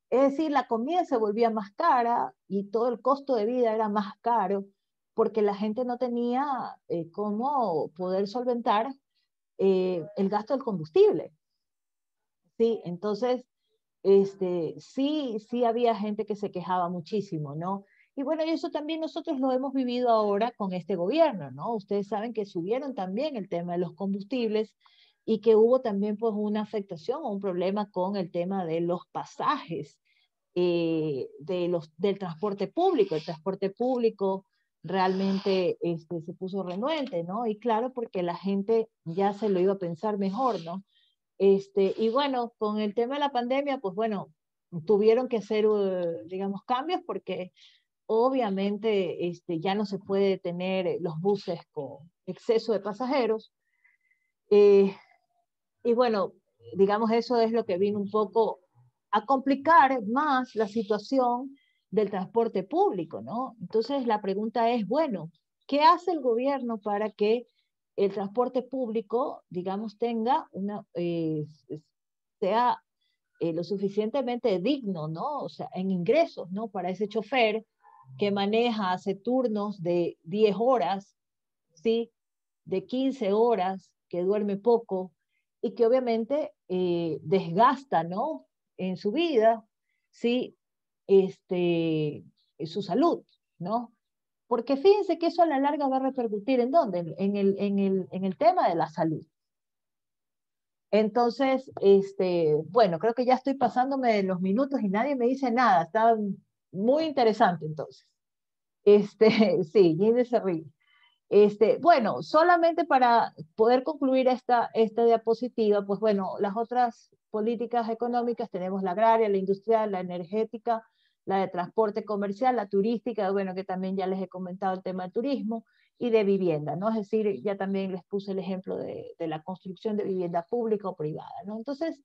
[SPEAKER 1] Es decir, la comida se volvía más cara y todo el costo de vida era más caro porque la gente no tenía cómo poder solventar el gasto del combustible. Sí, entonces, sí había gente que se quejaba muchísimo, ¿no? Y bueno, y eso también nosotros lo hemos vivido ahora con este gobierno, ¿no? Ustedes saben que subieron también el tema de los combustibles y que hubo también pues una afectación o un problema con el tema de los pasajes del transporte público. El transporte público realmente se puso renuente, ¿no? Y claro, porque la gente ya se lo iba a pensar mejor, ¿no? Y bueno, con el tema de la pandemia, pues bueno, tuvieron que hacer, digamos, cambios porque obviamente ya no se puede tener los buses con exceso de pasajeros. Eh, y bueno, digamos, eso es lo que vino un poco a complicar más la situación del transporte público, ¿no? Entonces la pregunta es, bueno, ¿qué hace el gobierno para que el transporte público, digamos, tenga sea lo suficientemente digno, ¿no? O sea, en ingresos, ¿no? Para ese chofer que maneja, hace turnos de 10 horas, ¿sí? De 15 horas, que duerme poco y que obviamente desgasta, ¿no? En su vida, ¿sí? Su salud, ¿no? Porque fíjense que eso a la larga va a repercutir ¿en dónde? En el tema de la salud. Entonces, bueno, creo que ya estoy pasándome de los minutos y nadie me dice nada. Está muy interesante entonces. Sí, Gine se ríe. Bueno, solamente para poder concluir esta diapositiva, pues bueno, las otras políticas económicas tenemos la agraria, la industrial, la energética, la de transporte comercial, la turística, bueno, que también ya les he comentado el tema del turismo, y de vivienda, ¿no? Es decir, ya también les puse el ejemplo de la construcción de vivienda pública o privada, ¿no? Entonces,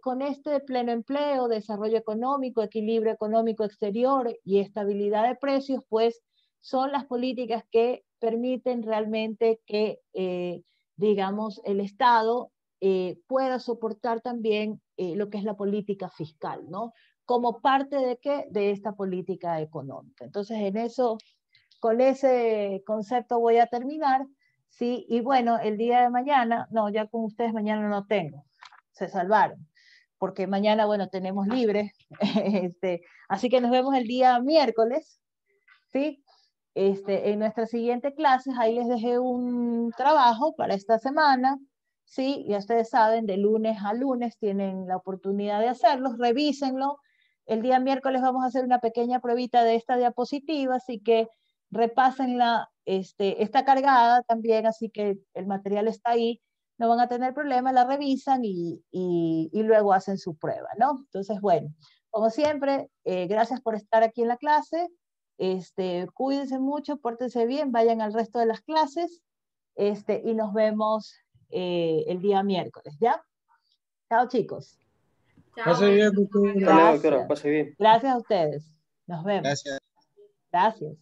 [SPEAKER 1] con este pleno empleo, desarrollo económico, equilibrio económico exterior y estabilidad de precios, pues son las políticas que permiten realmente que, digamos, el Estado pueda soportar también lo que es la política fiscal, ¿no? Como parte de qué? De esta política económica. Entonces, con ese concepto voy a terminar, ¿sí? Y bueno, el día de mañana, no, ya con ustedes mañana no tengo, se salvaron, porque mañana, bueno, tenemos libre, así que nos vemos el día miércoles, ¿sí? En nuestras siguientes clases, ahí les dejé un trabajo para esta semana, ¿sí? Ya ustedes saben, de lunes a lunes tienen la oportunidad de hacerlo, revísenlo. El día miércoles vamos a hacer una pequeña pruebita de esta diapositiva, así que repásenla, está cargada también, así que el material está ahí, no van a tener problema, la revisan y luego hacen su prueba, ¿no? Entonces, bueno, como siempre, gracias por estar aquí en la clase. Cuídense mucho, pórtense bien, vayan al resto de las clases, y nos vemos el día miércoles, ¿ya? Chao, chicos.
[SPEAKER 2] Chao,
[SPEAKER 3] Pase bien,
[SPEAKER 2] Elsa.
[SPEAKER 3] doctor.
[SPEAKER 4] Hasta luego, doctora.
[SPEAKER 1] Gracias.
[SPEAKER 4] Pase bien.
[SPEAKER 1] Gracias a ustedes. Nos vemos.
[SPEAKER 3] Gracias.
[SPEAKER 1] Gracias.